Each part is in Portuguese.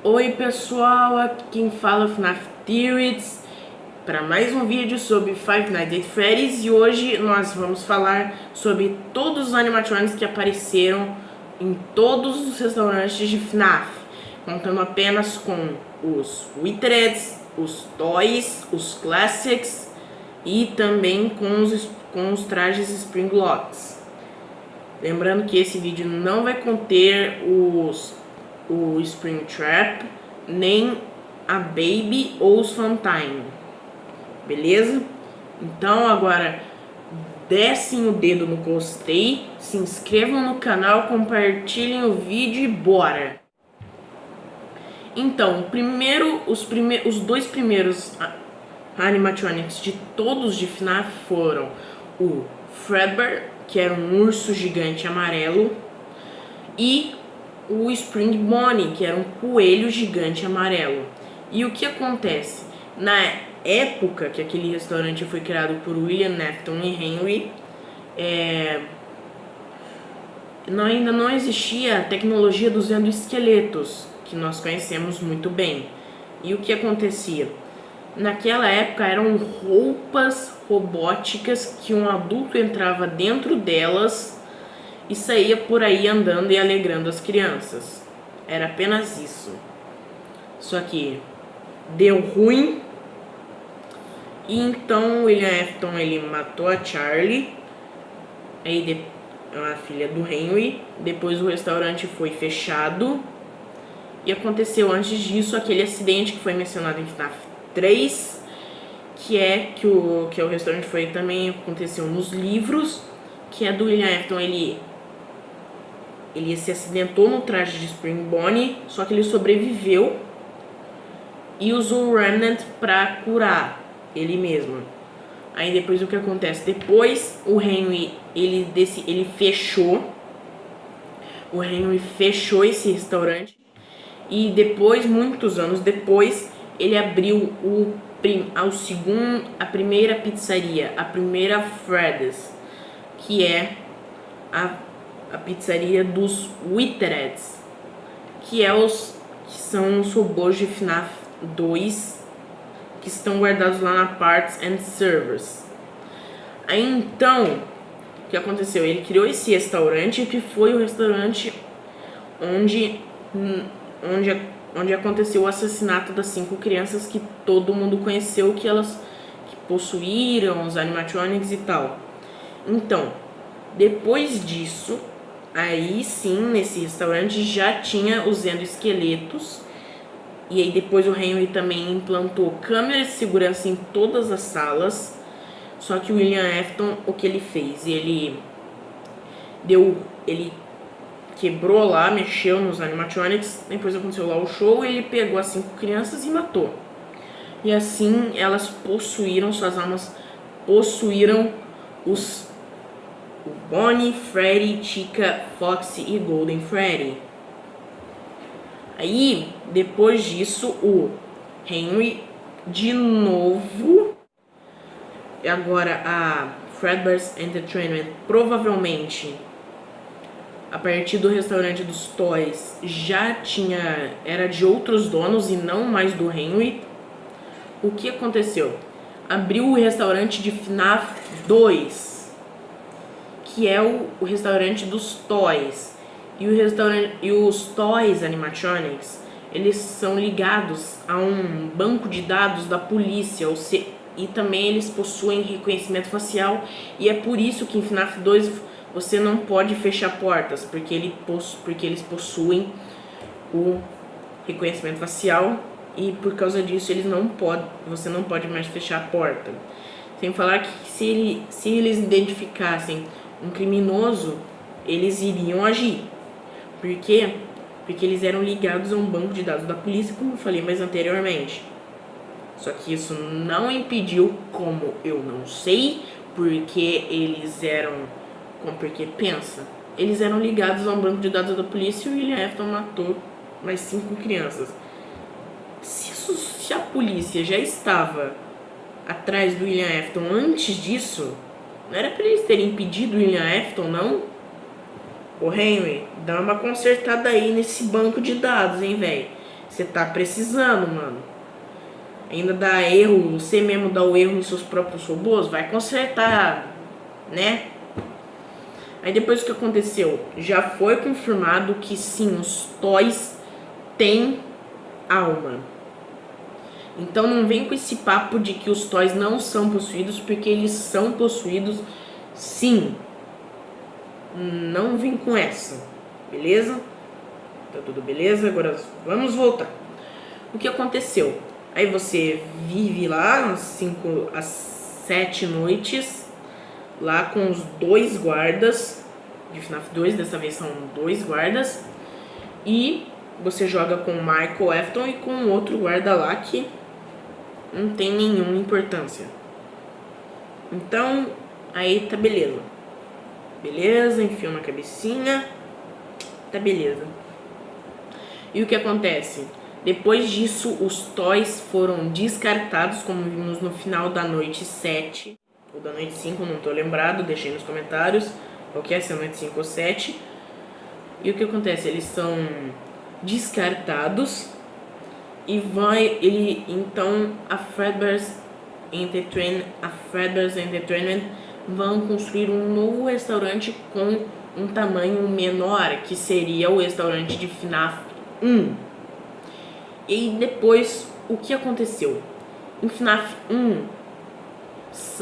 Oi pessoal, aqui quem fala é o FNAF Theories para mais um vídeo sobre Five Nights at Freddy's, e hoje nós vamos falar sobre todos os animatronics que apareceram em todos os restaurantes de FNAF, contando apenas com os Withereds, os Toys, os Classics e também com os trajes Springlocks. Lembrando que esse vídeo não vai conter o Springtrap, nem a Baby ou os Funtime, beleza? Então agora descem o dedo no gostei, se inscrevam no canal, compartilhem o vídeo e bora! Então, os dois primeiros animatronics de todos de FNAF foram o Fredbear, que era um urso gigante amarelo, e o Spring Bonnie, que era um coelho gigante amarelo. E o que acontece? Na época que aquele restaurante foi criado por William Afton e Henry, ainda não existia a tecnologia dos endoesqueletos, que nós conhecemos muito bem. E o que acontecia? Naquela época eram roupas robóticas que um adulto entrava dentro delas e saía por aí andando e alegrando as crianças. Era apenas isso. Só que deu ruim, e então William Afton ele matou a Charlie, a filha do Henry. Depois o restaurante foi fechado e aconteceu antes disso aquele acidente que foi mencionado em FNAF 3, que o restaurante foi também aconteceu nos livros, que é do William Afton. Ele se acidentou no traje de Spring Bonnie, só que ele sobreviveu e usou o Remnant para curar ele mesmo. Aí depois o que acontece? Depois o Henry ele fechou esse restaurante, e depois, muitos anos depois, ele abriu a primeira pizzaria, a primeira Freddy's, que é a pizzaria dos Withereds, que são os robôs de FNAF 2 que estão guardados lá na Parts and Servers. Aí então, o que aconteceu? Ele criou esse restaurante, que foi o restaurante onde aconteceu o assassinato das 5 crianças que todo mundo conheceu, que possuíram os animatronics e tal. Então, depois disso, aí sim, nesse restaurante já tinha os endoesqueletos. E aí depois o Henry também implantou câmeras de segurança em todas as salas. Só que o William Afton, o que ele fez? Ele quebrou lá, mexeu nos animatronics. Depois aconteceu lá o show, ele pegou as 5 crianças e matou. E assim elas suas almas possuíram o Bonnie, Freddy, Chica, Foxy e Golden Freddy. Aí, depois disso, o Henry, de novo, agora a Fredbear's Entertainment, provavelmente, a partir do restaurante dos Toys, era de outros donos e não mais do Henry. O que aconteceu? Abriu o restaurante de FNAF 2, que é o restaurante dos Toys. E os Toys Animatronics, eles são ligados a um banco de dados da polícia, e também eles possuem reconhecimento facial, e é por isso que em FNAF 2 você não pode fechar portas, porque eles possuem o reconhecimento facial, e por causa disso você não pode mais fechar a porta. Sem falar que se eles identificassem um criminoso, eles iriam agir. Por quê? Porque eles eram ligados a um banco de dados da polícia, como eu falei mais anteriormente. Só que isso não impediu, como eu não sei, porque eles eram ligados a um banco de dados da polícia, e o William Afton matou mais 5 crianças. Se a polícia já estava atrás do William Afton antes disso, não era para eles terem impedido o William Afton, não? Ô Henry, dá uma consertada aí nesse banco de dados, hein, velho? Você tá precisando, mano. Ainda dá erro, você mesmo dá o erro nos seus próprios robôs, vai consertar, né? Aí depois o que aconteceu? Já foi confirmado que sim, os toys têm alma. Então não vem com esse papo de que os toys não são possuídos, porque eles são possuídos sim. Não vem com essa, beleza? Tá tudo beleza? Agora vamos voltar. O que aconteceu? Aí você vive lá às 7 noites, lá com os 2 guardas de FNAF 2, dessa vez são 2 guardas, e você joga com o Michael Afton e com outro guarda lá que não tem nenhuma importância. Então, aí tá beleza. Beleza, enfia uma cabecinha, tá beleza. E o que acontece? Depois disso, os toys foram descartados, como vimos no final da noite 7, ou da noite 5, não tô lembrado, deixei nos comentários qual que é, se é a noite 5 ou 7. E o que acontece? Eles são descartados e então a Fredbear's Entertainment vão construir um novo restaurante com um tamanho menor, que seria o restaurante de FNAF 1. E depois, o que aconteceu? Em FNAF 1,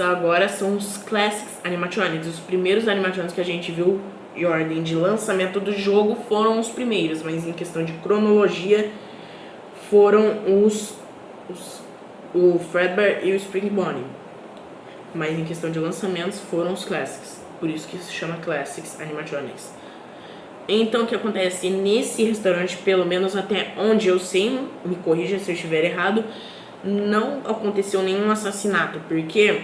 agora são os Classics Animatronics. Os primeiros animatronics que a gente viu em ordem de lançamento do jogo foram os primeiros, mas em questão de cronologia foram o Fredbear e o Spring Bonnie. Mas em questão de lançamentos foram os Classics, por isso que se chama Classics Animatronics. Então o que acontece nesse restaurante, pelo menos até onde eu sei, me corrija se eu estiver errado, não aconteceu nenhum assassinato. Por quê?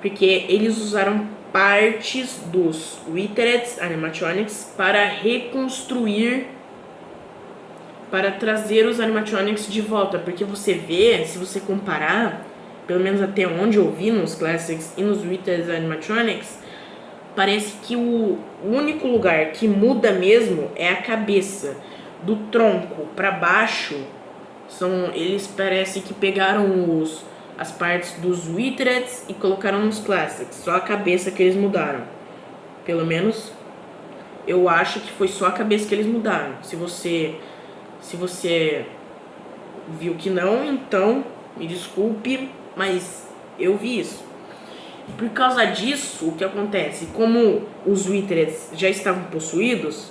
Porque eles usaram partes dos Withered Animatronics para reconstruir, para trazer os animatronics de volta. Porque você vê, se você comparar, pelo menos até onde eu vi nos Classics e nos Withered Animatronics, parece que o único lugar que muda mesmo é a cabeça. Do tronco para baixo, eles parecem que pegaram as partes dos Withered e colocaram nos Classics. Só a cabeça que eles mudaram. Pelo menos eu acho que foi só a cabeça que eles mudaram. Se você viu que não, então me desculpe, mas eu vi isso. Por causa disso, o que acontece? Como os Withered já estavam possuídos,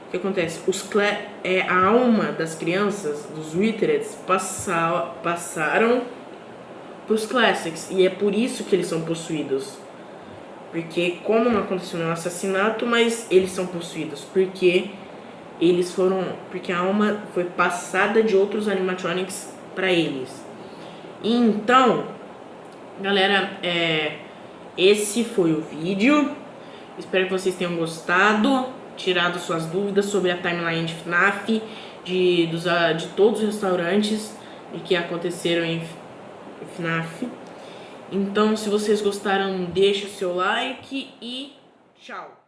o que acontece? A alma das crianças, dos Withered, passaram para os Classics. E é por isso que eles são possuídos. Porque como não aconteceu um assassinato, mas eles são possuídos. Porque a alma foi passada de outros animatronics para eles. E então, galera, esse foi o vídeo. Espero que vocês tenham gostado, tirado suas dúvidas sobre a timeline de FNAF, de todos os restaurantes e que aconteceram em FNAF. Então, se vocês gostaram, deixa o seu like e tchau!